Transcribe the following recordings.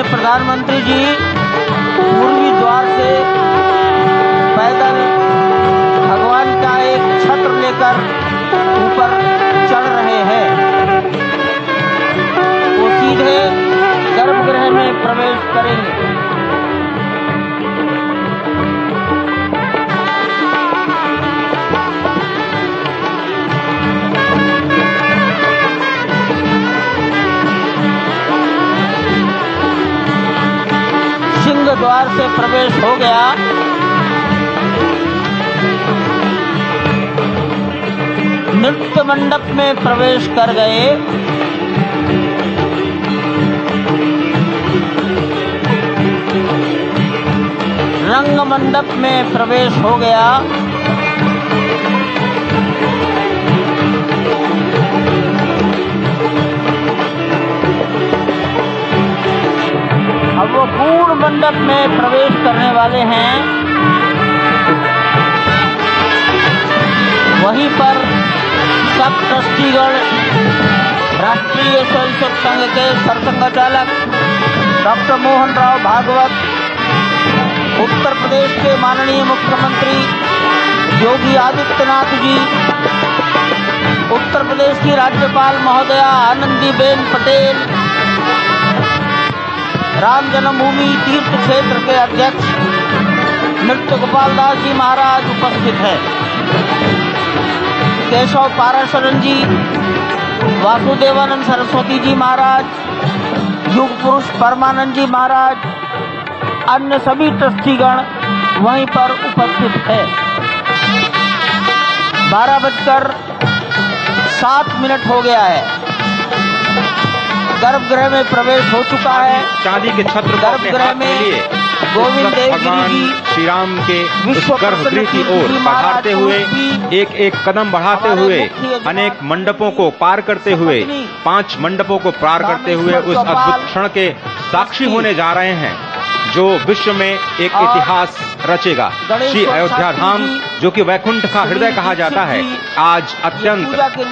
प्रधानमंत्री जी पूर्वी द्वार से पैदल भगवान का एक छत्र लेकर ऊपर चढ़ रहे हैं। वो सीधे गर्भगृह में प्रवेश करेंगे। सिंह द्वार से प्रवेश हो गया। नृत्य मंडप में प्रवेश कर गए। रंग मंडप में प्रवेश हो गया। अब वो पूर्ण मंडप में प्रवेश करने वाले हैं। वहीं पर सब ट्रस्टीगण, राष्ट्रीय स्वयंसेवक संघ के सरसंघचालक डॉक्टर मोहन राव भागवत, उत्तर प्रदेश के माननीय मुख्यमंत्री योगी आदित्यनाथ जी, उत्तर प्रदेश की राज्यपाल महोदया आनंदीबेन पटेल, राम जन्मभूमि तीर्थ क्षेत्र के अध्यक्ष नृत्य गोपाल दास जी महाराज उपस्थित है। केशव पाराशरण जी, वासुदेवानंद सरस्वती जी महाराज, युग पुरुष परमानंद जी महाराज, अन्य सभी ट्रस्टीगण वहीं पर उपस्थित है। 12:07 हो गया है। गर्भगृह में प्रवेश हो चुका है। चांदी के छत्र को अपने हाथ में लिए गोविंद देव भगवान जी श्री राम के उस गर्भगृह की ओर बढ़ाते हुए, एक एक कदम बढ़ाते हुए, अनेक मंडपों को पार करते हुए, 5 मंडपों को पार करते हुए उस अद्भुत क्षण के साक्षी होने जा रहे हैं जो विश्व में एक इतिहास रचेगा। श्री अयोध्या धाम, जो कि वैकुंठ का हृदय कहा जाता है, आज अत्यंत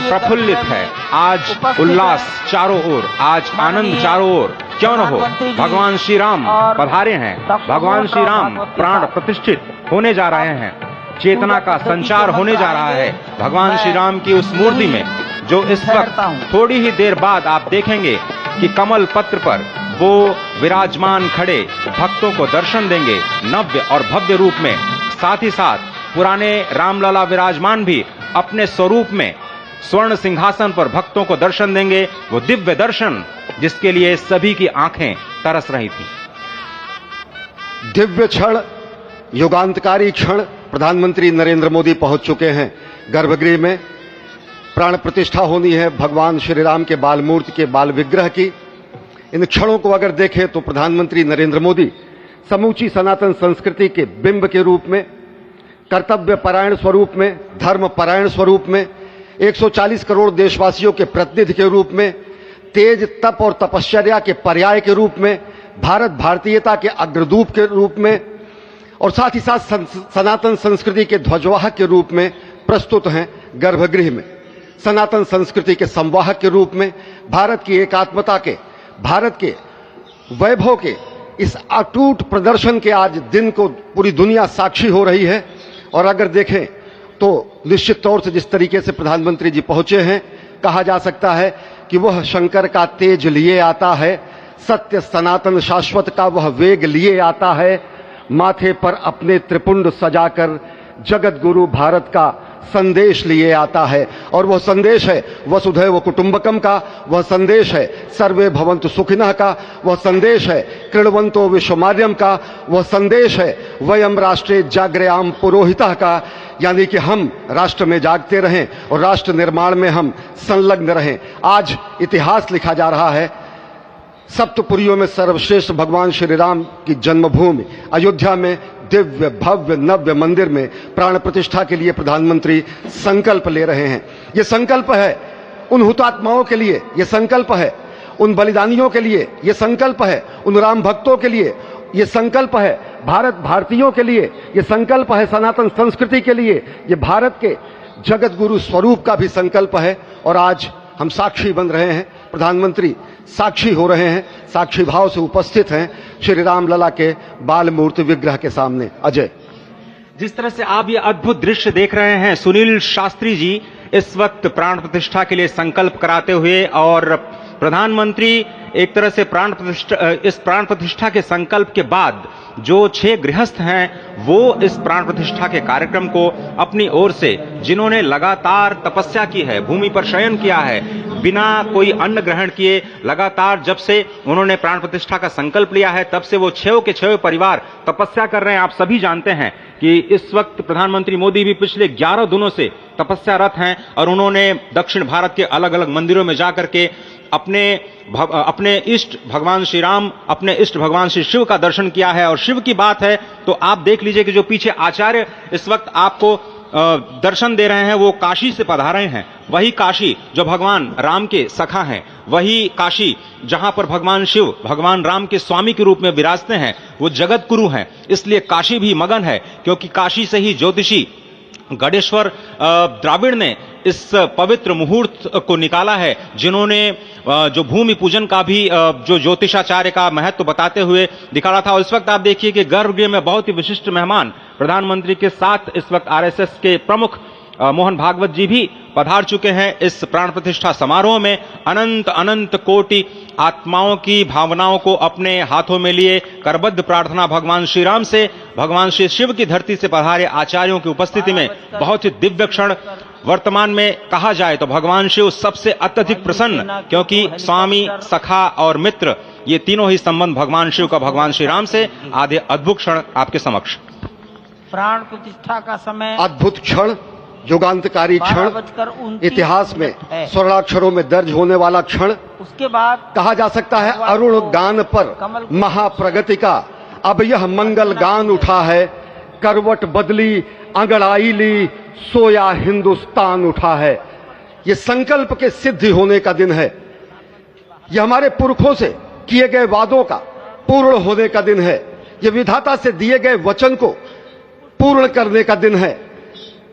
प्रफुल्लित है। आज उल्लास चारों ओर, आज आनंद चारों ओर। क्यों न हो, भगवान श्री राम पधारे हैं। भगवान श्री राम प्राण प्रतिष्ठित होने जा रहे हैं। चेतना का संचार होने जा रहा है भगवान श्री राम की उस मूर्ति में, जो इस वक्त थोड़ी ही देर बाद आप देखेंगे कि कमल पत्र पर वो विराजमान खड़े भक्तों को दर्शन देंगे नव्य और भव्य रूप में। साथ ही साथ पुराने रामलला विराजमान भी अपने स्वरूप में स्वर्ण सिंहासन पर भक्तों को दर्शन देंगे। वो दिव्य दर्शन जिसके लिए सभी की आंखें तरस रही थी। दिव्य क्षण, युगांतकारी क्षण। प्रधानमंत्री नरेंद्र मोदी पहुंच चुके हैं गर्भगृह में। प्राण प्रतिष्ठा होनी है भगवान श्री राम के बाल मूर्ति के बाल विग्रह की। इन क्षणों को अगर देखें तो प्रधानमंत्री नरेंद्र मोदी समूची सनातन संस्कृति के बिंब के रूप में, कर्तव्य परायण स्वरूप में, धर्म परायण स्वरूप में, 140 करोड़ देशवासियों के प्रतिनिधि के रूप में, तेज तप और तपश्चर्या के पर्याय के रूप में, भारत भारतीयता के अग्रदूत के रूप में और साथ ही साथ सनातन संस्कृति के ध्वजवाहक के रूप में प्रस्तुत हैं गर्भगृह में। सनातन संस्कृति के संवाहक के रूप में, भारत की एकात्मता के, भारत के वैभव के इस अटूट प्रदर्शन के आज दिन को पूरी दुनिया साक्षी हो रही है। और अगर देखें तो निश्चित तौर से जिस तरीके से प्रधानमंत्री जी पहुंचे हैं, कहा जा सकता है कि वह शंकर का तेज लिए आता है, सत्य सनातन शाश्वत का वह वेग लिए आता है, माथे पर अपने त्रिपुंड सजाकर जगत गुरु भारत का संदेश लिए आता है। और वह संदेश है वसुधैव कुटुंबकम का, वह संदेश है सर्वे भवन्तु सुखिनः का, वह संदेश है कृण्वन्तो विश्वमार्यम का, वह संदेश है वयम राष्ट्रे जाग्रयाम पुरोहितः का, यानी कि हम राष्ट्र में जागते रहें और राष्ट्र निर्माण में हम संलग्न रहें। आज इतिहास लिखा जा रहा है। सप्तपुरियों में सर्वश्रेष्ठ भगवान श्री राम की जन्मभूमि अयोध्या में दिव्य भव्य नव्य मंदिर में प्राण प्रतिष्ठा के लिए प्रधानमंत्री संकल्प ले रहे हैं। ये संकल्प है उन हुतात्माओं के लिए, ये संकल्प है उन बलिदानियों के लिए, ये संकल्प है उन राम भक्तों के लिए, ये संकल्प है भारत भारतीयों के लिए, ये संकल्प है सनातन संस्कृति के लिए, ये भारत के जगत गुरु स्वरूप का भी संकल्प है। और आज हम साक्षी बन रहे हैं। प्रधानमंत्री साक्षी हो रहे हैं, साक्षी भाव से उपस्थित हैं श्री राम लला के बाल मूर्ति विग्रह के सामने। अजय, जिस तरह से आप ये अद्भुत दृश्य देख रहे हैं, सुनील शास्त्री जी इस वक्त प्राण प्रतिष्ठा के लिए संकल्प कराते हुए, और प्रधानमंत्री एक तरह से इस प्राण प्रतिष्ठा के संकल्प के बाद जो 6 गृहस्थ हैं वो इस प्राण प्रतिष्ठा के कार्यक्रम को अपनी ओर से, जिन्होंने लगातार तपस्या की है, भूमि पर शयन किया है, बिना कोई अन्न ग्रहण किए लगातार जब से उन्होंने प्राण प्रतिष्ठा का संकल्प लिया है तब से वो 6 के 6 परिवार तपस्या कर रहे हैं। आप सभी जानते हैं कि इस वक्त प्रधानमंत्री मोदी भी पिछले 11 दिनों से तपस्यारत हैं और उन्होंने दक्षिण भारत के अलग अलग मंदिरों में जाकर के अपने इष्ट भगवान श्री राम, अपने इष्ट भगवान श्री शिव का दर्शन किया है। और शिव की बात है तो आप देख लीजिए कि जो पीछे आचार्य इस वक्त आपको दर्शन दे रहे हैं वो काशी से पधारे हैं। वही काशी जो भगवान राम के सखा हैं, वही काशी जहां पर भगवान शिव भगवान राम के स्वामी के रूप में विराजते हैं, वो जगत गुरु हैं। इसलिए काशी भी मगन है, क्योंकि काशी से ही ज्योतिषी गणेश्वर द्राविड़ ने इस पवित्र मुहूर्त को निकाला है, जिन्होंने जो भूमि पूजन का भी जो ज्योतिषाचार्य का महत्व बताते हुए दिखाना था। और इस वक्त आप देखिए कि गर्भगृह में बहुत ही विशिष्ट मेहमान प्रधानमंत्री के साथ इस वक्त आरएसएस के प्रमुख मोहन भागवत जी भी पधार चुके हैं। इस प्राण प्रतिष्ठा समारोह में अनंत अनंत कोटि आत्माओं की भावनाओं को अपने हाथों में लिए करबद्ध प्रार्थना भगवान श्री राम से, भगवान श्री शिव की धरती से पधारे आचार्यों की उपस्थिति में बहुत ही दिव्य क्षण। वर्तमान में कहा जाए तो भगवान शिव सबसे अत्यधिक प्रसन्न, क्योंकि स्वामी, सखा और मित्र ये तीनों ही संबंध भगवान शिव का भगवान श्री राम से। आधे अद्भुत क्षण आपके समक्ष। प्राण प्रतिष्ठा का समय अद्भुत क्षण, युगांतकारी क्षण, इतिहास में स्वर्णाक्षरों में दर्ज होने वाला क्षण। उसके बाद कहा जा सकता है अरुण गान पर महाप्रगति का अब यह मंगल गान उठा है। करवट बदली, अंगड़ाई ली, सोया हिंदुस्तान उठा है। ये संकल्प के सिद्धि होने का दिन है। यह हमारे पुरखों से किए गए वादों का पूर्ण होने का दिन है। यह विधाता से दिए गए वचन को पूर्ण करने का दिन है।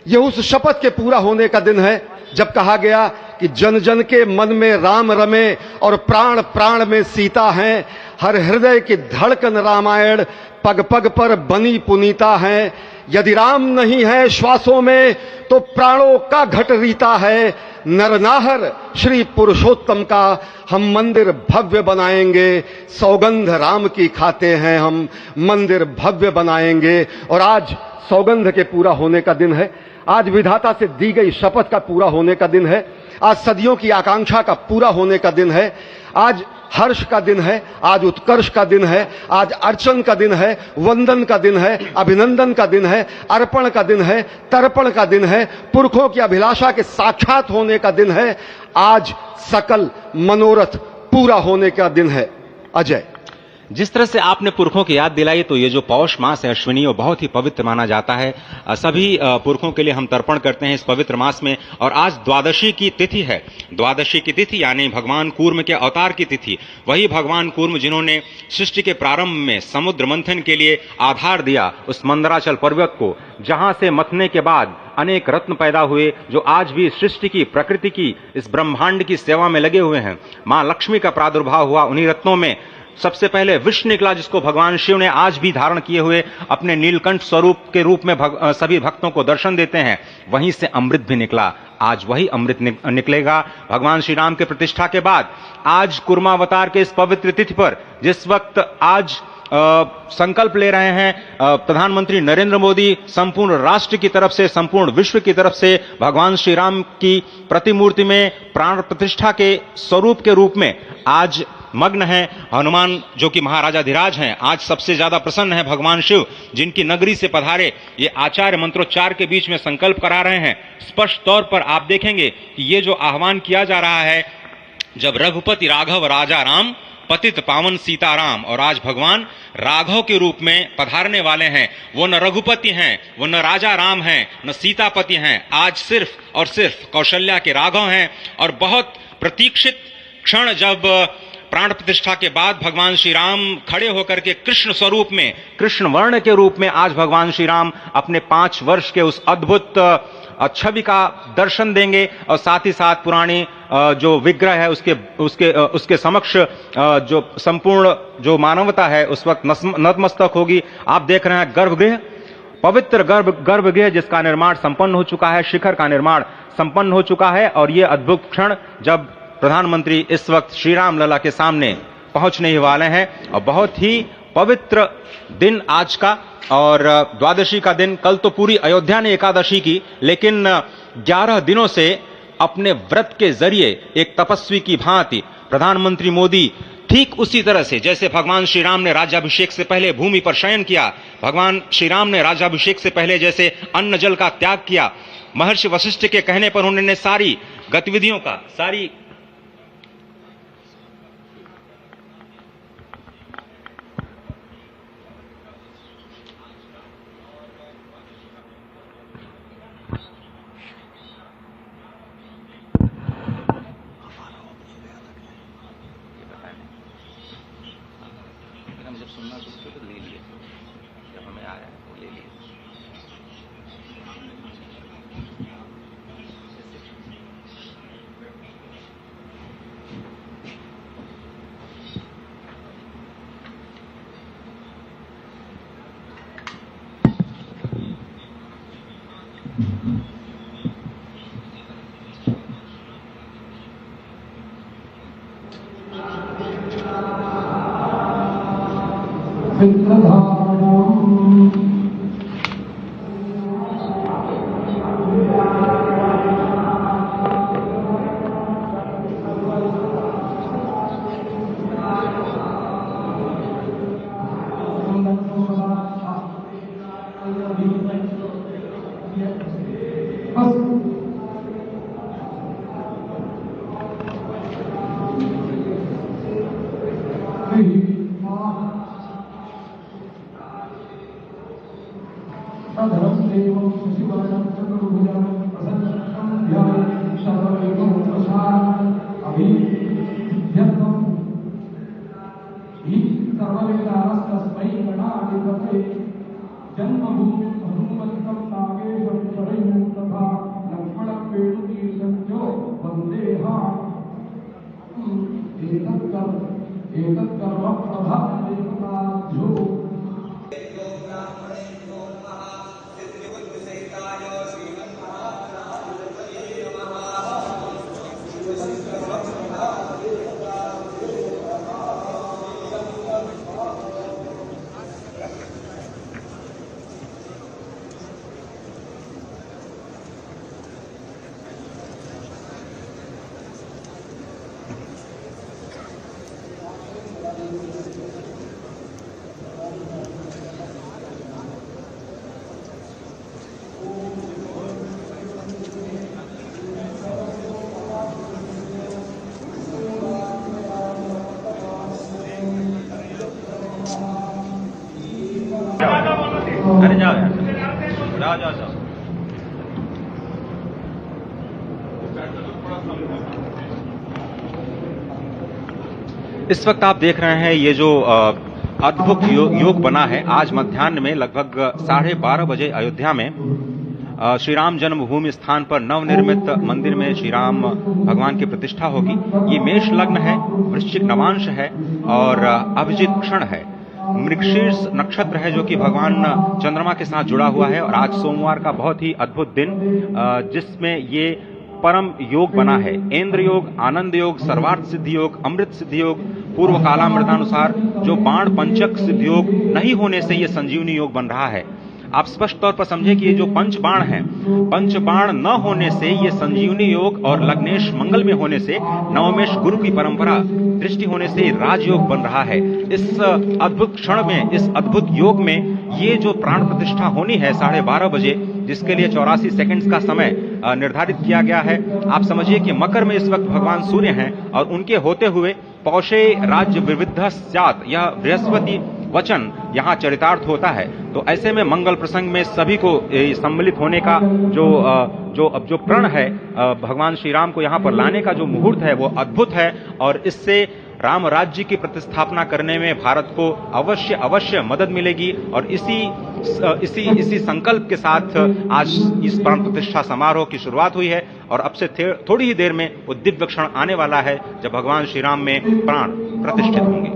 यह उस शपथ के पूरा होने का दिन है जब कहा गया कि जन जन के मन में राम रमे और प्राण प्राण में सीता है। हर हृदय की धड़कन रामायण, पग पग पर बनी पुनीता है। यदि राम नहीं है श्वासों में तो प्राणों का घट रीता है। नरनाहर श्री पुरुषोत्तम का हम मंदिर भव्य बनाएंगे। सौगंध राम की खाते हैं हम, मंदिर भव्य बनाएंगे। और आज सौगंध के पूरा होने का दिन है। आज विधाता से दी गई शपथ का पूरा होने का दिन है। आज सदियों की आकांक्षा का पूरा होने का दिन है। आज हर्ष का दिन है, आज उत्कर्ष का दिन है, आज अर्चन का दिन है, वंदन का दिन है, अभिनंदन का दिन है, अर्पण का दिन है, तर्पण का दिन है, पुरखों की अभिलाषा के साक्षात होने का दिन है। आज सकल मनोरथ पूरा होने का दिन है। अजय, जिस तरह से आपने पुरखों की याद दिलाई, तो ये जो पौष मास है अश्विनी, वो बहुत ही पवित्र माना जाता है। सभी पुरखों के लिए हम तर्पण करते हैं इस पवित्र मास में। और आज द्वादशी की तिथि है। द्वादशी की तिथि यानी भगवान कूर्म के अवतार की तिथि। वही भगवान कूर्म जिन्होंने सृष्टि के प्रारंभ में समुद्र मंथन के लिए आधार दिया उस मंदराचल पर्वत को, जहां से मथने के बाद अनेक रत्न पैदा हुए, जो आज भी सृष्टि की, प्रकृति की, इस ब्रह्मांड की सेवा में लगे हुए हैं। मां लक्ष्मी का प्रादुर्भाव हुआ उन्हीं रत्नों में। सबसे पहले विष निकला, जिसको भगवान शिव ने आज भी धारण किए हुए अपने नीलकंठ स्वरूप के रूप में सभी भक्तों को दर्शन देते हैं। वहीं से अमृत भी निकला। आज वही अमृत निकलेगा भगवान श्री राम के प्रतिष्ठा के बाद। आज कुर्मावतार के इस पवित्र तिथि पर, जिस वक्त आज संकल्प ले रहे हैं प्रधानमंत्री नरेंद्र मोदी, संपूर्ण राष्ट्र की तरफ से, संपूर्ण विश्व की तरफ से भगवान श्री राम की प्रतिमूर्ति में प्राण प्रतिष्ठा के स्वरूप के रूप में आज मग्न है। हनुमान जो कि महाराजाधिराज हैं, आज सबसे ज्यादा प्रसन्न है भगवान शिव, जिनकी नगरी से पधारे ये आचार्य मंत्रोच्चार के बीच में संकल्प करा रहे हैं। स्पष्ट तौर पर आप देखेंगे कि ये जो आह्वान किया जा रहा है, जब रघुपति राघव राजा राम, पतित पावन सीताराम, और आज भगवान राघव के रूप में पधारने वाले हैं। वो न रघुपति हैं, वो न राजा राम हैं, न सीतापति हैं। आज सिर्फ और सिर्फ कौशल्या के राघव हैं। और बहुत प्रतीक्षित क्षण, जब प्राण प्रतिष्ठा के बाद भगवान श्री राम खड़े होकर के कृष्ण स्वरूप में, कृष्ण वर्ण के रूप में आज भगवान श्री राम अपने 5 वर्ष के उस अद्भुत छवि का दर्शन देंगे और साथ ही साथ पुरानी जो विग्रह है उसके समक्ष जो संपूर्ण जो मानवता है उस वक्त नतमस्तक होगी। आप देख रहे हैं गर्भगृह, पवित्र गर्भगृह जिसका निर्माण संपन्न हो चुका है, शिखर का निर्माण संपन्न हो चुका है। और ये अद्भुत क्षण जब प्रधानमंत्री इस वक्त श्री राम लला के सामने पहुंचने ही वाले हैं और बहुत ही पवित्र दिन आज का। और द्वादशी का दिन, कल तो पूरी अयोध्या ने एकादशी की, लेकिन 11 दिनों से अपने व्रत के जरिए एक तपस्वी की भांति प्रधानमंत्री मोदी ठीक उसी तरह से जैसे भगवान श्री राम ने राज्याभिषेक से पहले भूमि पर शयन किया, भगवान श्री राम ने राज्याभिषेक से पहले जैसे अन्न जल का त्याग किया, महर्षि वशिष्ठ के कहने पर उन्होंने सारी गतिविधियों का जब सुनना शुरू किया तो ले लिए, जब हमें आया वो ले लिए। अरे जाओ यार, जाओ। इस वक्त आप देख रहे हैं ये जो अद्भुत योग बना है। आज मध्याह्न में लगभग 12:30 बजे अयोध्या में श्री राम जन्मभूमि स्थान पर नवनिर्मित मंदिर में श्री राम भगवान की प्रतिष्ठा होगी। ये मेष लग्न है, वृश्चिक नवांश है और अभिजित क्षण है। मृगशीर्ष नक्षत्र है जो कि भगवान चंद्रमा के साथ जुड़ा हुआ है। और आज सोमवार का बहुत ही अद्भुत दिन जिसमें ये परम योग बना है। इंद्र योग, आनंद योग, सर्वार्थ सिद्धि योग, अमृत सिद्धि योग, पूर्व कालामृतानुसार जो बाण पंचक सिद्धि योग नहीं होने से ये संजीवनी योग बन रहा है। आप स्पष्ट तौर पर समझे कि ये जो पंच बाण है, पंच बाण न होने से ये संजीवनी योग और लग्नेश मंगल में होने से नवमेश गुरु की परंपरा दृष्टि होने से राजयोग बन रहा है। इस अद्भुत क्षण में, इस अद्भुत योग में ये जो प्राण प्रतिष्ठा होनी है 12:30 बजे, जिसके लिए 84 सेकंड्स का समय निर्धारित किया गया है। आप समझिए कि मकर में इस वक्त भगवान सूर्य हैं और उनके होते हुए पौषे राज्य विविध स्यात्, यह बृहस्पति वचन यहाँ चरितार्थ होता है। तो ऐसे में मंगल प्रसंग में सभी को सम्मिलित होने का जो प्रण है भगवान श्री राम को यहाँ पर लाने का जो मुहूर्त है वो अद्भुत है। और इससे राम राज्य की प्रतिस्थापना करने में भारत को अवश्य मदद मिलेगी। और इसी इसी संकल्प के साथ आज इस प्राण प्रतिष्ठा समारोह की शुरुआत हुई है और अब से थोड़ी ही देर में वो दिव्य क्षण आने वाला है जब भगवान श्री राम में प्राण प्रतिष्ठित होंगे।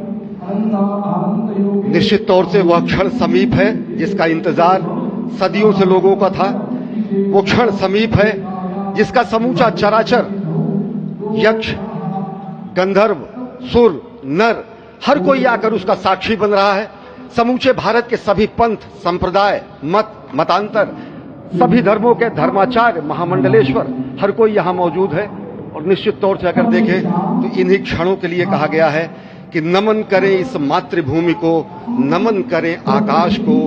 निश्चित तौर से वह क्षण समीप है जिसका इंतजार सदियों से लोगों का था। वो क्षण समीप है जिसका समूचा चराचर, यक्ष, गंधर्व, सुर, नर, हर कोई आकर उसका साक्षी बन रहा है। समूचे भारत के सभी पंथ, संप्रदाय, मतांतर, सभी धर्मों के धर्माचार्य, महामंडलेश्वर, हर कोई यहां मौजूद है। और निश्चित तौर से अगर देखें तो इन्हीं क्षणों के लिए कहा गया है कि नमन करें इस मातृभूमि को, नमन करें आकाश को,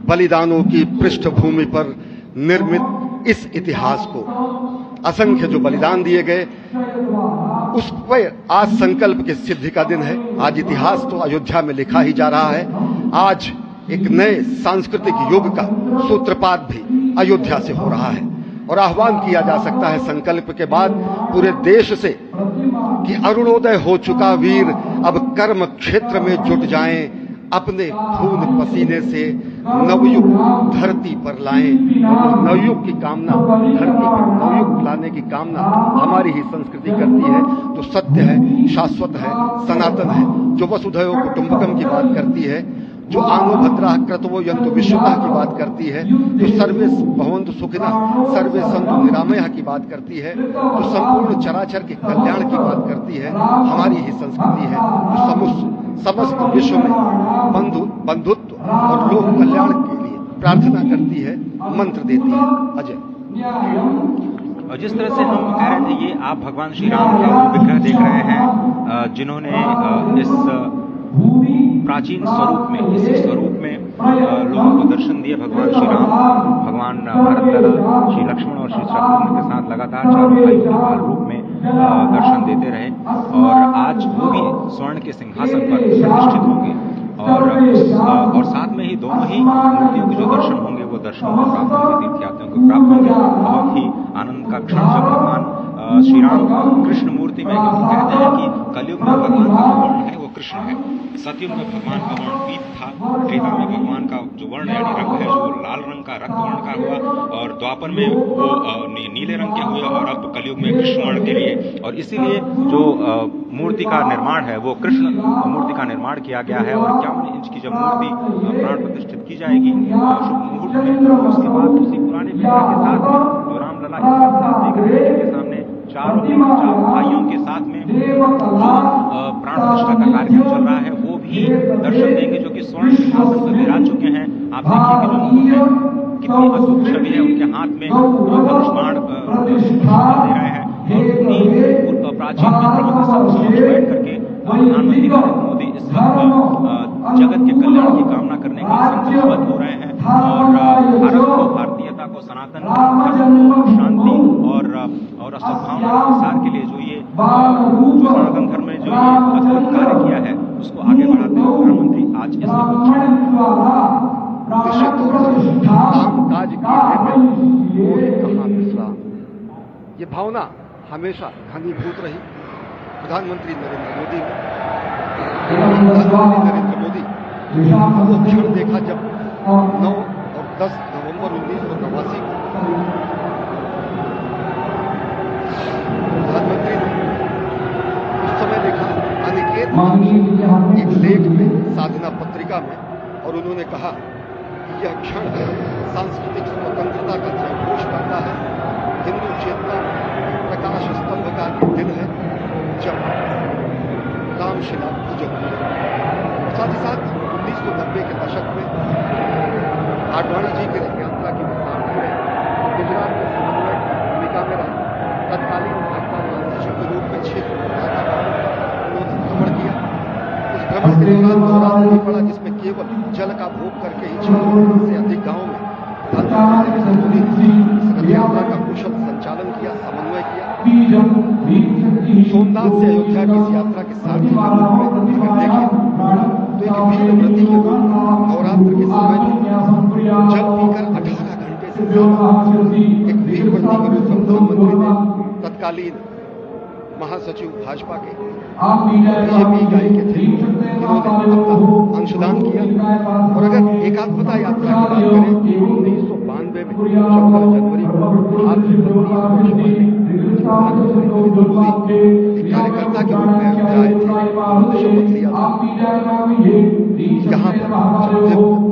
बलिदानों की पृष्ठभूमि पर निर्मित इस इतिहास को। असंख्य जो बलिदान दिए गए उस पर आज संकल्प की सिद्धि का दिन है। आज इतिहास तो अयोध्या में लिखा ही जा रहा है। आज एक नए सांस्कृतिक युग का सूत्रपात भी अयोध्या से हो रहा है और आह्वान किया जा सकता है संकल्प के बाद पूरे देश से कि अरुणोदय हो चुका वीर अब कर्म क्षेत्र में जुट जाएं, अपने खून पसीने से नवयुग धरती पर लाएं। और नवयुग की कामना, धरती पर नवयुग लाने की कामना हमारी ही संस्कृति करती है, जो सत्य है, शाश्वत है, सनातन है, जो वसुधैव कुटुंबकम की बात करती है, जो आनो भद्राः क्रतवो यन्तु विश्वतः की बात करती है, जो सर्वे भवन्तु सुखिनः सर्वे सन्तु निरामयः की बात करती है, जो संपूर्ण चराचर के कल्याण की बात करती है, हमारी ही संस्कृति है, जो समस्त विश्व में बंधुत्व और लोक कल्याण के लिए प्रार्थना करती है, मंत्र देती है। अजय, और जिस तरह से हम कह रहे थे, ये आप भगवान श्री राम का विग्रह देख रहे हैं जिन्होंने इस प्राचीन स्वरूप में, इसी स्वरूप में लोगों को दर्शन दिए। भगवान श्री राम, भगवान भरतलाल, श्री लक्ष्मण और श्री शत्रुघ्न के साथ लगातार चारों भाइयों के बाल रूप में दर्शन देते रहे और आज वो भी स्वर्ण के सिंहासन पर प्रतिष्ठित होंगे और साथ में ही दोनों ही मूर्तियों के जो दर्शन होंगे वो दर्शन को प्राप्त होंगे, तीर्थयात्रियों को प्राप्त होंगे। बहुत ही आनंद का क्षण जब भगवान श्री राम कृष्ण मूर्ति में, क्योंकि कहते हैं कि कलयुग में भगवान का जो वर्ण है वो कृष्ण है, सतयुग में भगवान का वर्ण पीत था, त्रेता में भगवान का जो वर्ण यानी रंग है जो लाल रंग का, रक्त वर्ण का हुआ और द्वापर में वो नीले रंग के हुए और अब कलयुग में कृष्ण वर्ण के लिए। और इसीलिए जो मूर्ति का निर्माण है वो कृष्ण मूर्ति का निर्माण किया गया है और 51 इंच की जब मूर्ति प्राण प्रतिष्ठित की जाएगी शुभ मुहूर्त में, उसके बाद उसी पुराने विग्रह के साथ में जो रामलला इसके साथ देख रहे हैं, जिनके सामने चारों भाइयों के साथ में जो प्राण प्रतिष्ठा का कार्यक्रम चल रहा है वो भी दर्शन देंगे, जो कि स्वर्ण सिंहासन पर विराज चुके हैं। आप देखिए कि जो मुकुट है कितनी अद्भुत छवि है, उनके हाथ में धनुष बाण दे रहे हैं और उन्हीं प्राचीन विग्रहों के समक्ष बैठ करके प्रधानमंत्री नरेंद्र मोदी इस वक्त जगत के कल्याण की कामना करने के लिए संकल्पबद्ध हो रहे हैं और भारत को, भारतीयता को, सनातन धर्म को शांति और सद्भावना के प्रसार के लिए जो सनातन धर्म में जो ये अद्भुत कार्य किया है उसको आगे बढ़ाते हुए प्रधानमंत्री आज इस काम काज कहाँ विश्राम, ये भावना हमेशा घनीभूत रही प्रधानमंत्री नरेंद्र मोदी वो क्षण देखा जब 9 और 10 नवंबर 1989 प्रधानमंत्री ने उस समय देखा अनिकेत एक लेख में, साधना पत्रिका में, और उन्होंने कहा कि यह क्षण सांस्कृतिक स्वतंत्रता का जयघोष करता है, हिंदू चेतना प्रकाश स्तंभ का दिन है जब रामशिला पूजन हुआ। साथ ही साथ 1990 के दशक में आडवाणी जी की यात्रा की सामने गुजरात में समन्वय भूमिका में रहा, तत्कालीन भाजपा महासचिव के रूप में क्षेत्र उन्होंने भ्रमण किया। उस भ्रमण के दौरान नवरात्र भी पड़ा जिसमें केवल जल का भोग करके ही 6 से अधिक गाँव में रथ यात्रा का कुशल संचालन किया, समन्वय किया। सोमनाथ से अयोध्या की इस यात्रा के सारथी के रूप में अगर देखें तो एक भीड़ व्रती के रूप में नवरात्र के समय में जल पीकर 18 घंटे से ज्यादा एक भीड़ व्रती के रूप में प्रधानमंत्री ने तत्कालीन महासचिव भाजपा के बीजेपी इकाई के थे, इन्होंने अपना अंशदान किया। और अगर एकात्मता यात्रा की बात करें, 1992 में 14 जनवरी को कार्यकर्ता के रूप में अयोध्या आए थे। शपथ लिया था। यहाँ पर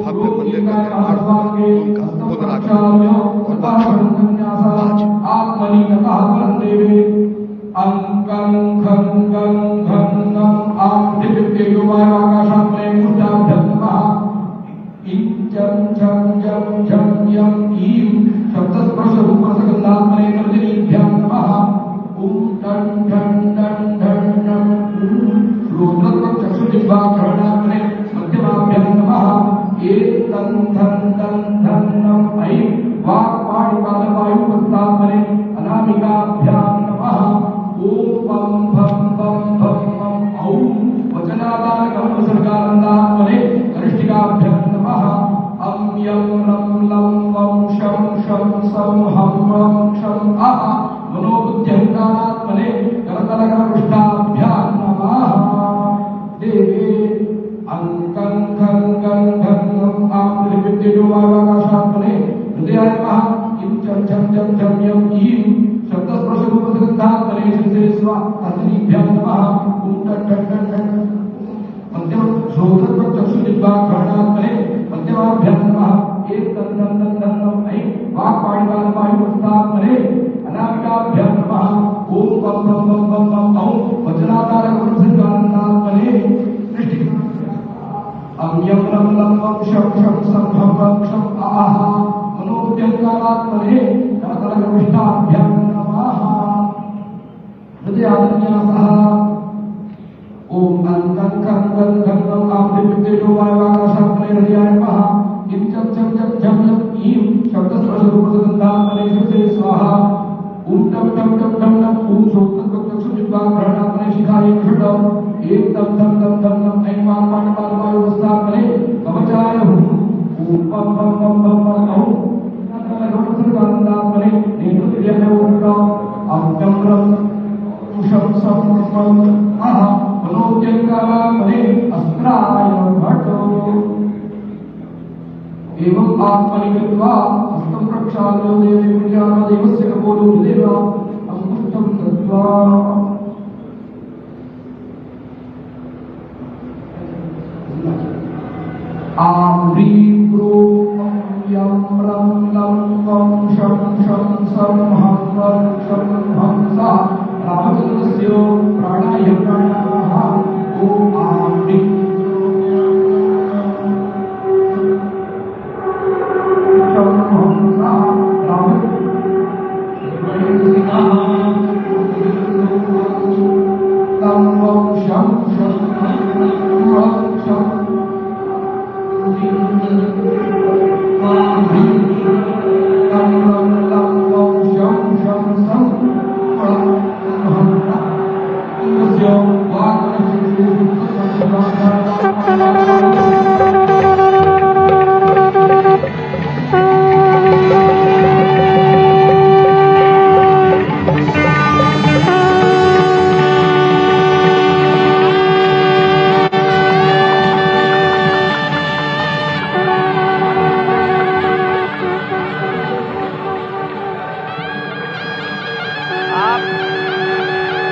भव्य मंदिर का निर्माण हुआ, उनका पुनरागमन और बाक्षण आज अंकं खं गं घं गं आं दिव्यतेजोमय आकाशात्मने मुष्टाभ्यं इं चं जं झं यं ईं शब्दस्पर्शरूपरसगन्धात्मने तर्जनीभ्यां नमः। ॐ ठं ठं ठं ठं ठं रुद्रचक्षुजिह्वाक्षरणात्मने मध्यमाभ्यां नमः। एतं धं धं धं नं ऐं वाक्पाणिपादवायुपस्थात्मने अनामिकाभ्यां नमः। ओम पम भम भम भम भम औं वचनादानकं विसर्गानन्दात्मने कनिष्ठिकाभ्यां नमः। अं यं लं लं वं शं शं सं हं रं क्षं अः मनोबुद्ध्यङ्कारात्मने करतलकरपृष्ठाभ्यां नमः। देवे अंकं खं गं घं गं आं दिव्यतेजोमयाकाशात्मने हृदयाय नमः। इं चं चं चं चं यं ईं शब्दस्पर्शरूपसगन्धात्मने शिरसेस्व तर्जनीभ्यां नमः। ॐ ठं ठं ठं ठं मध्यम श्रोत्रचक्षुजिह्वाक्षरणात्मने मध्यमाभ्यां नमः। एतं तं तं तं तं ऐं वाक्पाणिपादवायुपस्थात्मने अनामिकाभ्यां नमः। ॐ पं पं पं पं पं औं वचनादानकं अं यं लं लं वं शं शं सं हं रं क्षं अः मनोबुद्ध्यङ्कारात्मने करतलकरपृष्ठाभ्यां नमः। हृदयान्यासः ओम अंकं खं गं घं गं आं दिव्यतेजोमयाकाशात्मने हृदयाय नमः। इं चं चं चं झं यं ईं शब्दस्पर्शरूपसगन्धात्मने शिरसे स्वाहा। ॐ टं टं टं टं नं ॐ श्रोत्रचक्षुजिह्वाक्षरणात्मने शिखायै षट् एक तं तं तं तं नं ऐं वाक्पाणिपादवायुपस्थात्मने कवचाय हुं। ॐ पं पं पं पं पं औं सर्वानन्दात्मने नेत्रदिव्यमयोगं अं रं शं सं स्वं अः मनोद्यङ्कारात्मने अस्त्राय भटो। एवं आत्मनि कृत्वा हस्तं प्रक्षाल्य देवे प्रजादेवस्य कपोलो हृदेव अंगुष्ठं दत्त्वा आं ह्रीं क्रूं यं रं लं वं शं शं सं हं रं क्षं हंसः रामचन्द्रस्य प्राणाय प्राणाः। ॐ आं ह्रीं शं हंसः लं वं शं शं रं क्षं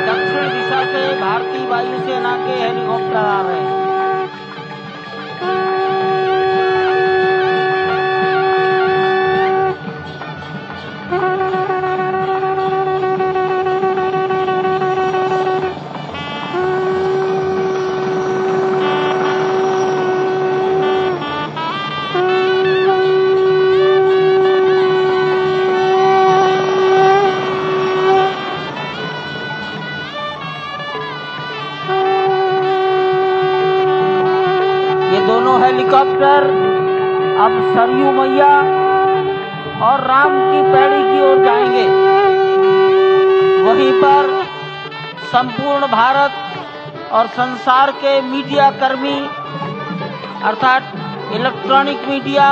दक्षिण दिशा से भारतीय वायुसेना के हेलीकॉप्टर आ रहे हैं। दोनों हेलीकॉप्टर अब सरयू मैया और राम की पैड़ी की ओर जाएंगे। वहीं पर संपूर्ण भारत और संसार के मीडिया कर्मी अर्थात electronic media,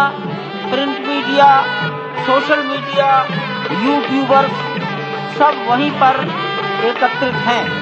print media, social media, YouTubers सब वहीं पर एकत्रित हैं।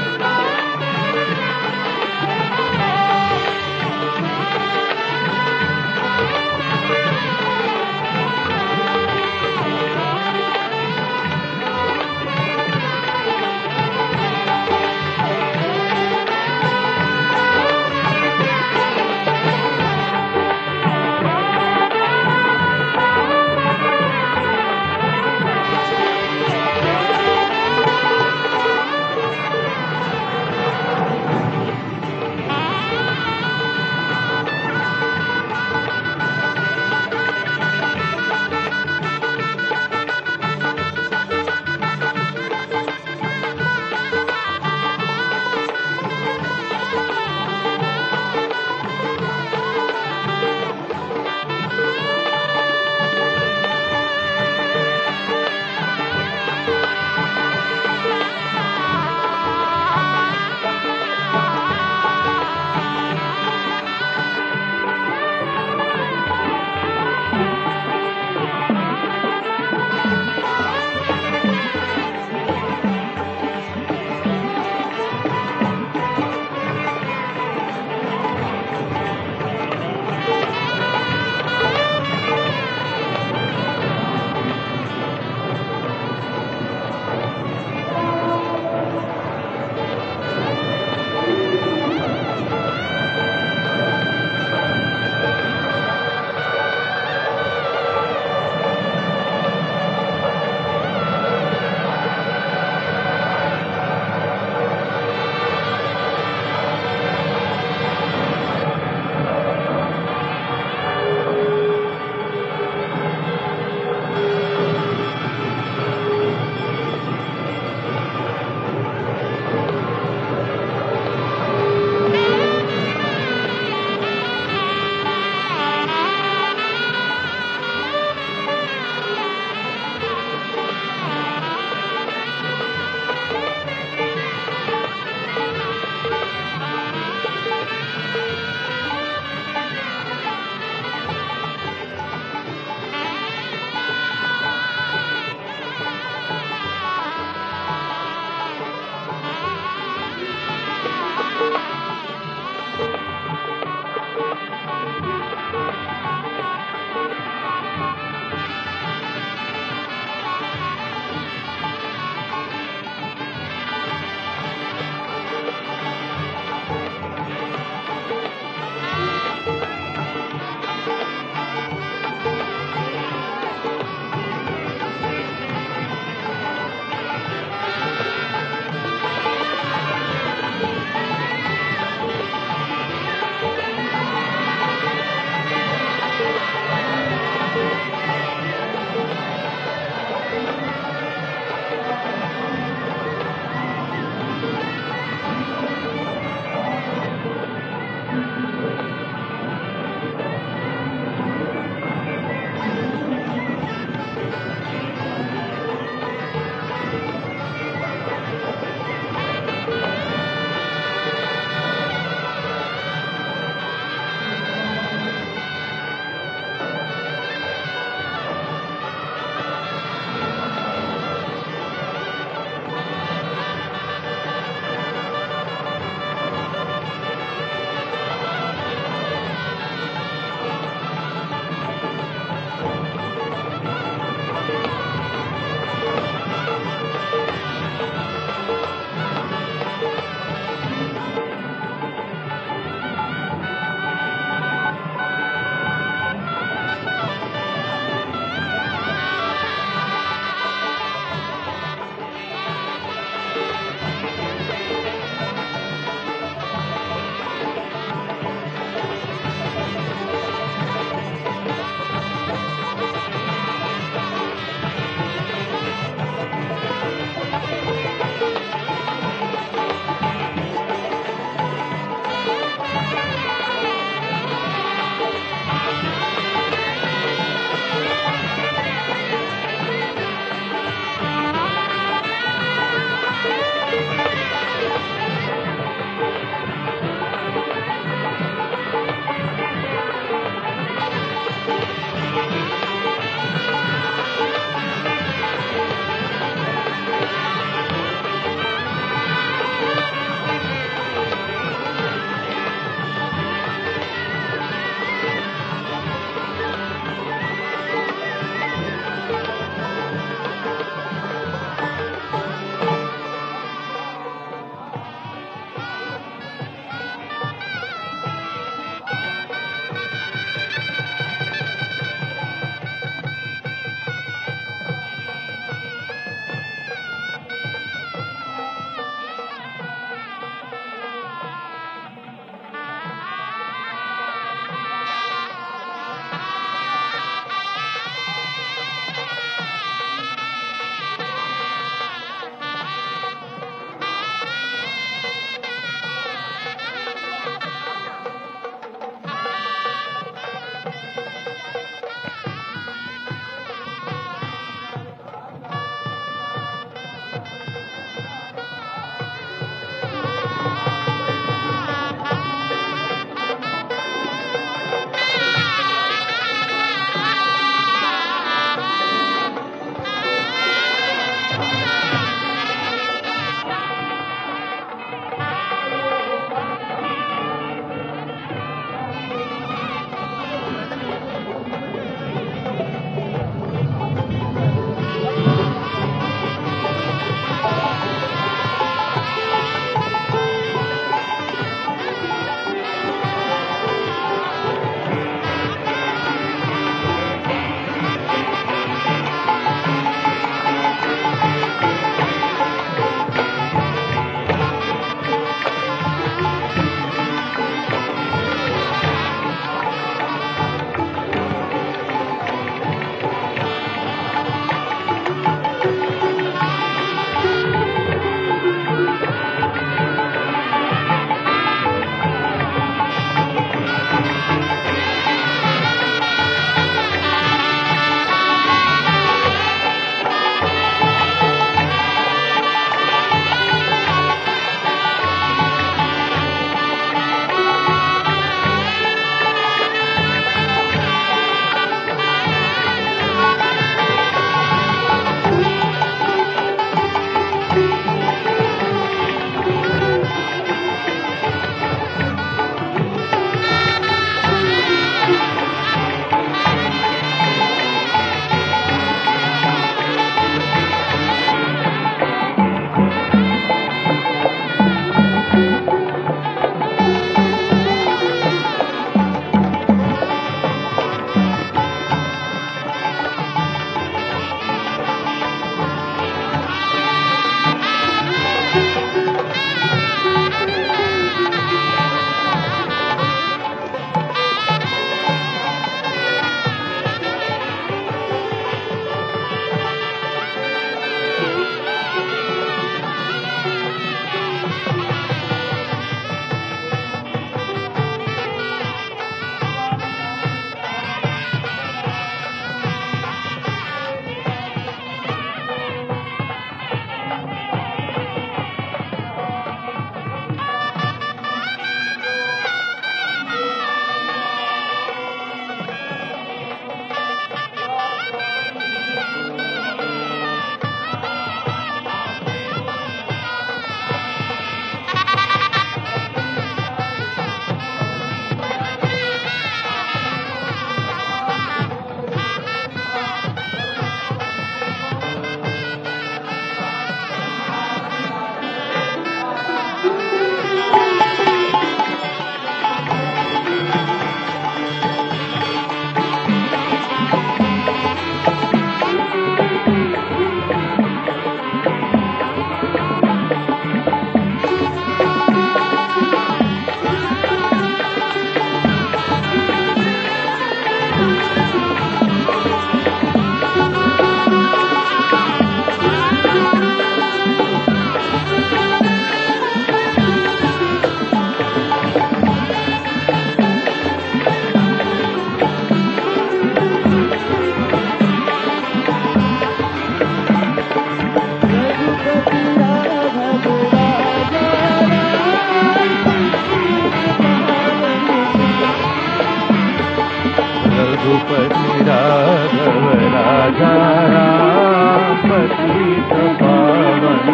रघुपति राघव राजा राम पतित पावन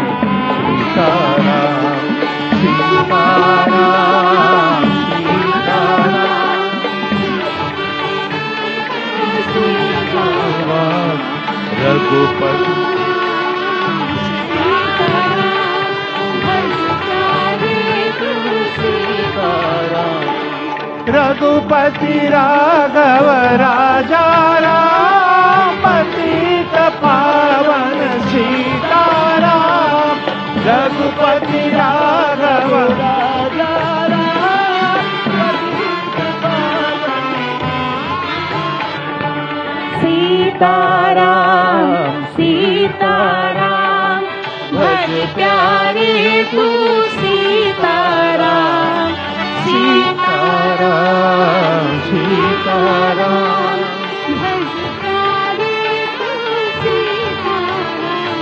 सीताराम सीताराम सीताराम रघुपति रघुपति राघव राजा राम पतित पावन सीताराम रघुपति राघव राजा राम पतित पावन सीताराम सीताराम भज प्यारे तू सीताराम सीताराम सीताराम भज प्यारे तू सीताराम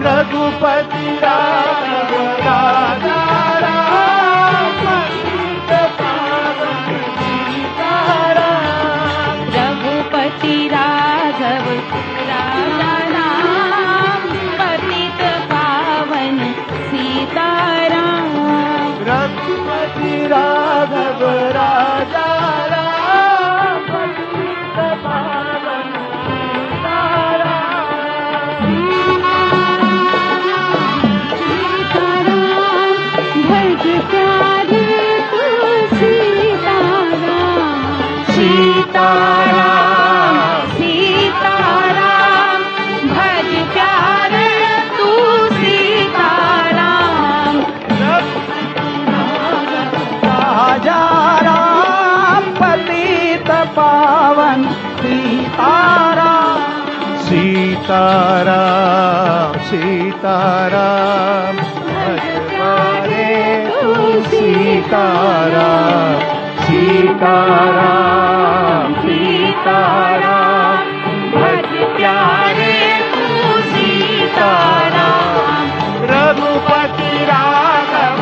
रघुपति राघव राजा राम पतित पावन सीताराम रघुपति राघव राजा राम पतित पावन सीताराम रघुपति राघव राजा राम पतित पावन सीताराम भज प्यारे तू सीताराम सीताराम सीताराम भज प्यारे तू सीताराम राजा राम पतित पावन सीताराम सीताराम सीताराम भज प्यारे तू सीताराम सीताराम सीताराम भज प्यारे तू सीताराम रघुपति राघव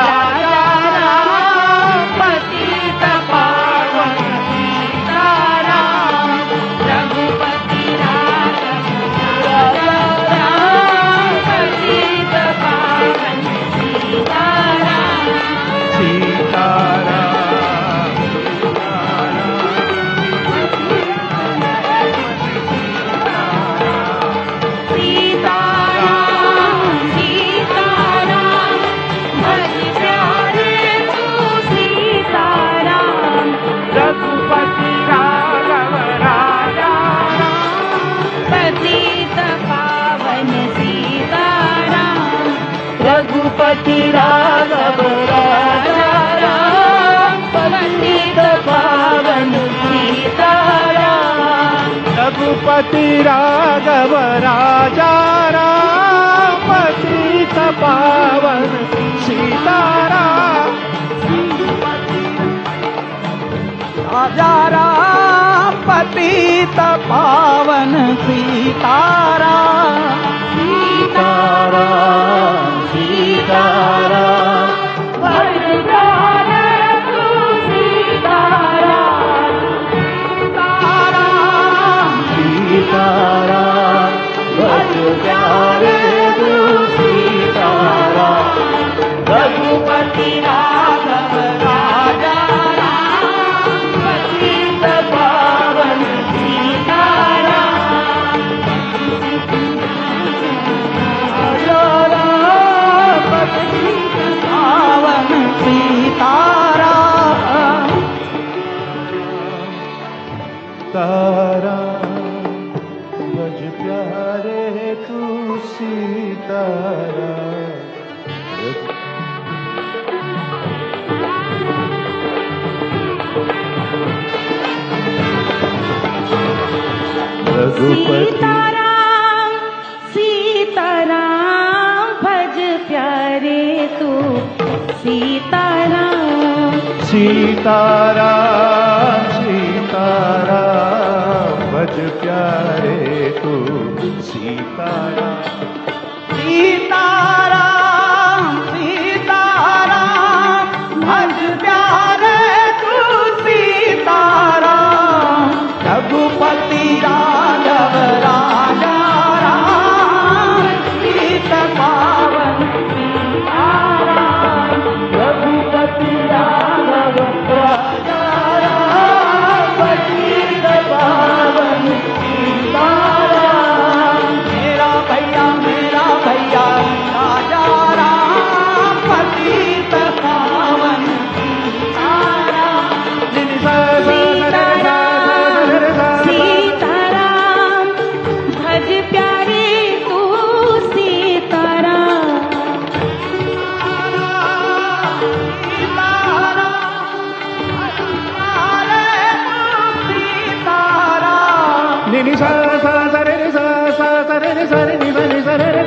राजा राम पतित पावन सीताराम रघुपति राघव राजा राम पतित पावन सीताराम सीताराम सीताराम सीताराम भज प्यारे तू सीताराम रघुपति राघव राजा पतित पावन सीताराम रघुपति राघव राजा राम पतित पावन सीताराम रघुपति राघव राजा राम पतित पावन सीताराम राजा राम पतित पावन सीताराम सीताराम सीताराम भज प्यारे तू सीताराम सीताराम भज प्यारे तू सीताराम रघुपति राघव राजा राम पतित पावन सीताराम राजा राम पतित पावन सीताराम तारा भज प्यारे तू सीताराम रघुपति सीताराम सीताराम भज प्यारे तू सीताराम सीताराम सीताराम भज प्यारे तू सीताराम सीताराम सीताराम भज प्यारे तू सीताराम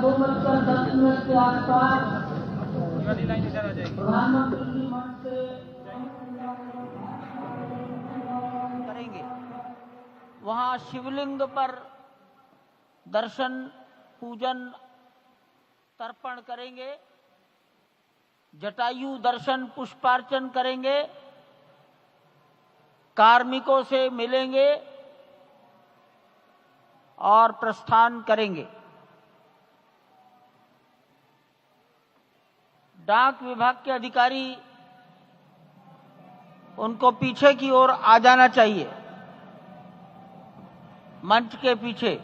लगभग 2:10 के आसपास प्रधानमंत्री जी मंच से करेंगे। वहां शिवलिंग पर दर्शन, पूजन, तर्पण करेंगे, जटायु दर्शन, पुष्पार्चन करेंगे, कार्मिकों से मिलेंगे और प्रस्थान करेंगे। डाक विभाग के अधिकारी उनको पीछे की ओर आ जाना चाहिए, मंच के पीछे।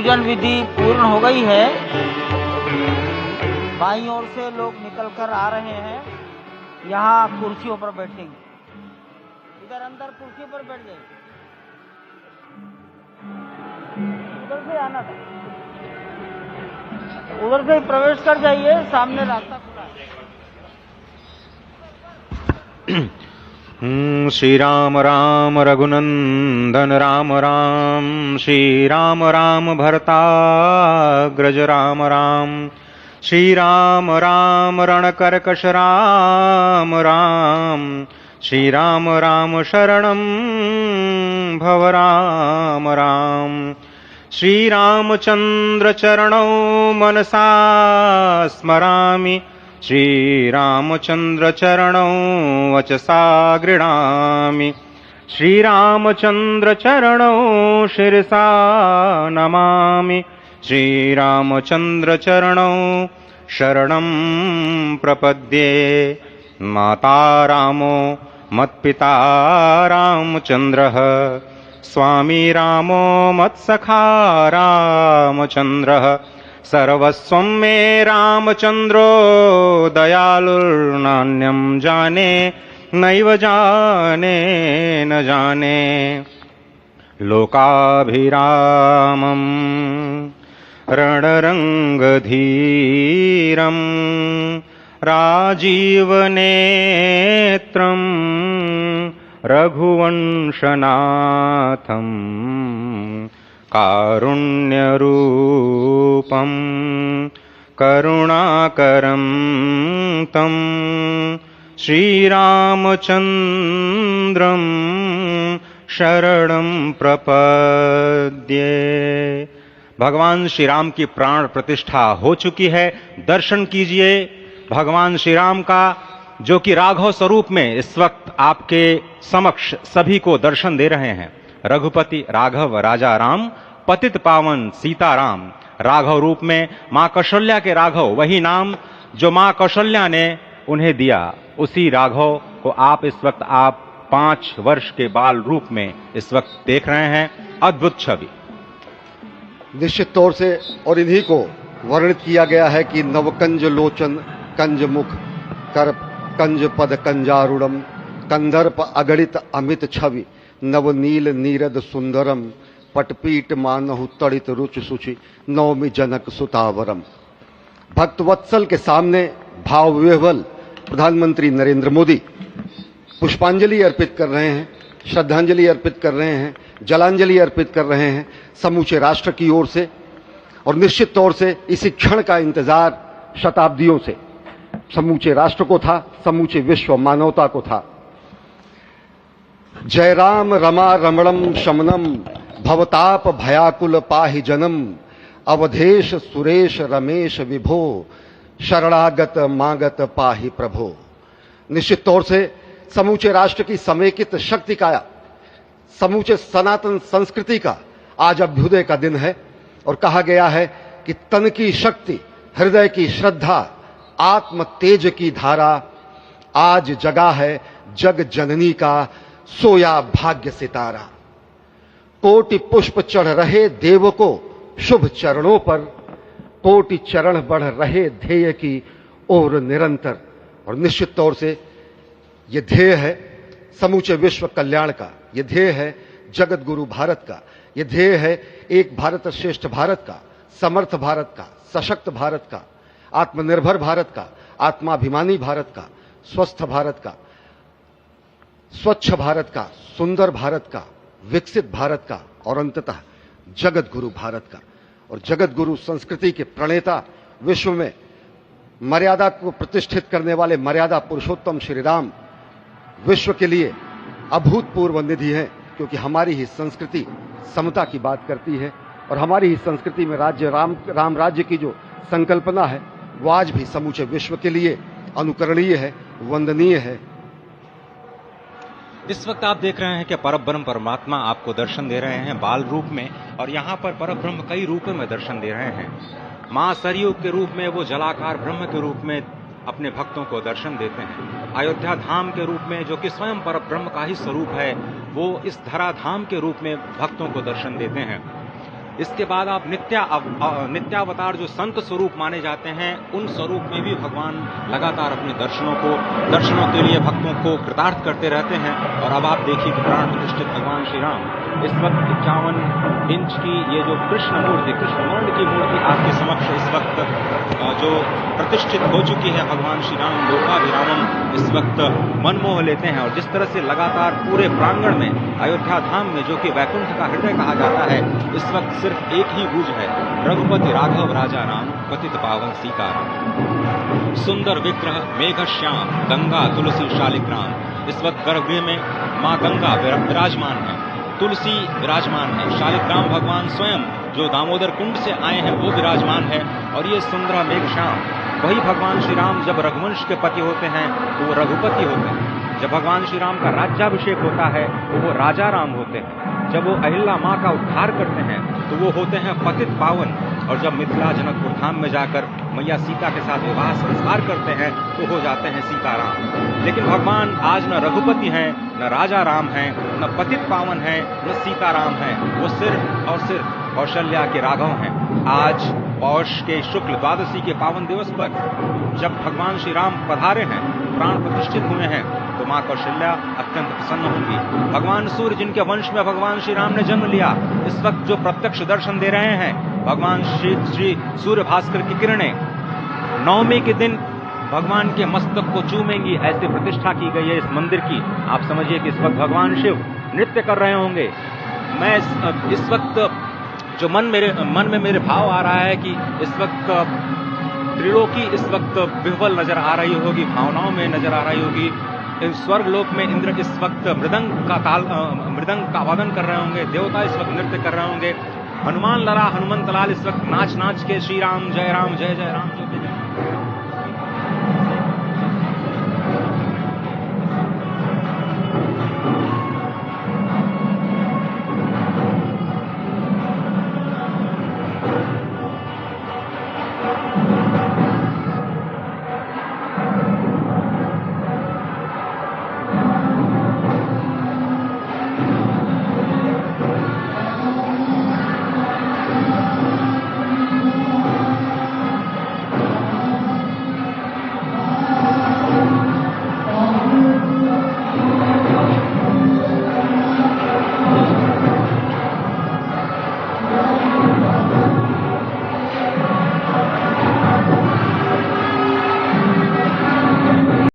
पूजन विधि पूर्ण हो गई है। बाईं ओर से लोग निकल कर आ रहे हैं, यहाँ कुर्सियों पर बैठेंगे। इधर अंदर कुर्सी पर बैठ जाइए, उधर से आना था, उधर से प्रवेश कर जाइए, सामने रास्ता खुला है। श्री राम राम रघुनंदन राम राम, श्री राम राम भरताग्रज राम राम, श्री राम राम रणकर्कश राम राम, श्री राम राम शरणं भव राम राम, श्री रामचंद्र चरणौ मनसा स्मरामि, श्री रामचंद्र चरणौ वचसा गृह्णामि, श्री रामचंद्र चरणौ शिरसा नमामि, श्री रामचंद्र चरणौ शरणं प्रपद्ये। माता रामो मत्पिता रामचंद्रः, स्वामी रामो मत्सखा रामचंद्रः, सर्वस्वं मे रामचंद्रो दयालुर्नान्यं जाने नैव जाने न जाने। लोकाभिरामं रणरंगधीरं राजीवनेत्रं रघुवंशनाथं कारुण्यरूपं करुणाकरं तं श्रीरामचन्द्रं शरणं प्रपद्ये। भगवान श्री राम की प्राण प्रतिष्ठा हो चुकी है, दर्शन कीजिए भगवान श्री राम का, जो कि राघव स्वरूप में इस वक्त आपके समक्ष सभी को दर्शन दे रहे हैं। रघुपति राघव राजा राम, पतित पावन सीताराम। राघव रूप में मां कौशल्या के राघव, वही नाम जो मां कौशल्या ने उन्हें दिया, उसी राघव को आप इस वक्त 5 वर्ष के बाल रूप में इस वक्त देख रहे हैं। अद्भुत छवि। निश्चित तौर से और इन्हीं को वर्णित किया गया है कि नवकंज लोचन कंज मुख कर कंज पद कंजारूढ़म, कंदर्प अगणित अमित छवि, नवनील नीरद सुंदरम, पटपीट मानहु तड़ित रुचि सुचि, नवमी जनक सुतावरम। भक्तवत्सल के सामने भाव विह्वल प्रधानमंत्री नरेंद्र मोदी पुष्पांजलि अर्पित कर रहे हैं, श्रद्धांजलि अर्पित कर रहे हैं, जलांजलि अर्पित कर रहे हैं समूचे राष्ट्र की ओर से। और निश्चित तौर से इसी क्षण का इंतजार शताब्दियों से समूचे राष्ट्र को था, समूचे विश्व मानवता को था। जय राम रमा रमणम शमनम, भवताप भयाकुल पाहि जनम, अवधेश सुरेश रमेश विभो, शरणागत मागत पाहि प्रभो। निश्चित तौर से समूचे राष्ट्र की समेकित शक्ति का, समूचे सनातन संस्कृति का आज अभ्युदय का दिन है। और कहा गया है कि तन की शक्ति, हृदय की श्रद्धा, आत्म तेज की धारा आज जगा है जग जननी का सोया भाग्य सितारा। कोटि पुष्प चढ़ रहे देव को शुभ चरणों पर, कोटि चरण बढ़ रहे ध्येय की ओर निरंतर। और निश्चित तौर से ये ध्येय है समूचे विश्व कल्याण का, ये ध्येय है जगत गुरु भारत का, ये ध्येय है एक भारत श्रेष्ठ भारत का, समर्थ भारत का, सशक्त भारत का, आत्मनिर्भर भारत का, आत्माभिमानी भारत का, स्वस्थ भारत का, स्वच्छ भारत का, सुंदर भारत का, विकसित भारत का और अंततः जगत गुरु भारत का। और जगत गुरु संस्कृति के प्रणेता, विश्व में मर्यादा को प्रतिष्ठित करने वाले मर्यादा पुरुषोत्तम श्री राम विश्व के लिए अभूतपूर्व निधि है, क्योंकि हमारी ही संस्कृति समता की बात करती है और हमारी ही संस्कृति में राज्य राम राज्य की जो संकल्पना है वो आज भी समूचे विश्व के लिए अनुकरणीय है, वंदनीय है। इस वक्त आप देख रहे हैं कि परब्रह्म परमात्मा आपको दर्शन दे रहे हैं बाल रूप में, और यहाँ पर परब्रह्म कई रूपों में दर्शन दे रहे हैं। मां सरयू के रूप में वो जलाकार ब्रह्म के रूप में अपने भक्तों को दर्शन देते हैं। अयोध्या धाम के रूप में, जो कि स्वयं परब्रह्म का ही स्वरूप है, वो इस धरा धाम के रूप में भक्तों को दर्शन देते हैं। इसके बाद आप नित्यावतार जो संत स्वरूप माने जाते हैं, उन स्वरूप में भी भगवान लगातार अपने दर्शनों के लिए भक्तों को कृतार्थ करते रहते हैं। और अब आप देखिए कि प्राण प्रतिष्ठित भगवान श्री राम इस वक्त 51 इंच की ये जो कृष्ण वर्ण की मूर्ति आपके समक्ष इस वक्त जो प्रतिष्ठित हो चुकी है भगवान श्री राम लोकाभिरामम इस वक्त मन मोह लेते हैं। और जिस तरह से लगातार पूरे प्रांगण में अयोध्या धाम में, जो कि वैकुंठ का हृदय कहा जाता है, इस वक्त सिर्फ एक ही गूंज है, रघुपति राघव राजा राम पतित पावन सीताराम। सुंदर विग्रह मेघ श्याम गंगा तुलसी शालिग्राम। इस वक्त गर्भगृह में माँ गंगा विराजमान है, तुलसी विराजमान है, शालिग्राम भगवान स्वयं जो दामोदर कुंड से आए हैं वो विराजमान है। और ये सुंदर मेघ श्याम, वही भगवान श्री राम जब रघुवंश के पति होते हैं तो वो रघुपति होते हैं, जब भगवान श्री राम का राज्याभिषेक होता है तो वो राजा राम होते हैं, जब वो अहिल्या माँ का उद्धार करते हैं तो वो होते हैं पतित पावन, और जब मिथिला जनकपुर धाम में जाकर मैया सीता के साथ विवाह संस्कार करते हैं तो हो जाते हैं सीताराम। लेकिन भगवान आज न रघुपति हैं, न राजा राम हैं, न पतित पावन हैं, न सीताराम हैं, वो सिर्फ और सिर्फ कौशल्या के राघव हैं। आज पौष के शुक्ल द्वादशी के पावन दिवस पर जब भगवान श्री राम पधारे हैं, प्राण प्रतिष्ठित हुए हैं, तो माँ कौशल्या अत्यंत प्रसन्न होंगी। भगवान सूर्य जिनके वंश में भगवान श्री राम ने जन्म लिया, इस वक्त जो प्रत्यक्ष दर्शन दे रहे हैं, भगवान श्री सूर्य भास्कर की किरणें नवमी के दिन भगवान के मस्तक को चूमेंगी, ऐसी प्रतिष्ठा की गई है इस मंदिर की। आप समझिए कि इस वक्त भगवान शिव नृत्य कर रहे होंगे। मैं इस वक्त जो मन में मेरे भाव आ रहा है कि इस वक्त त्रिलोकी इस वक्त विह्वल नजर आ रही होगी, भावनाओं में नजर आ रही होगी। स्वर्ग लोक में इंद्र इस वक्त मृदंग का वादन कर रहे होंगे, देवता इस वक्त नृत्य कर रहे होंगे, हनुमान लला हनुमंत लाल इस वक्त नाच नाच के श्री राम जय जय राम जो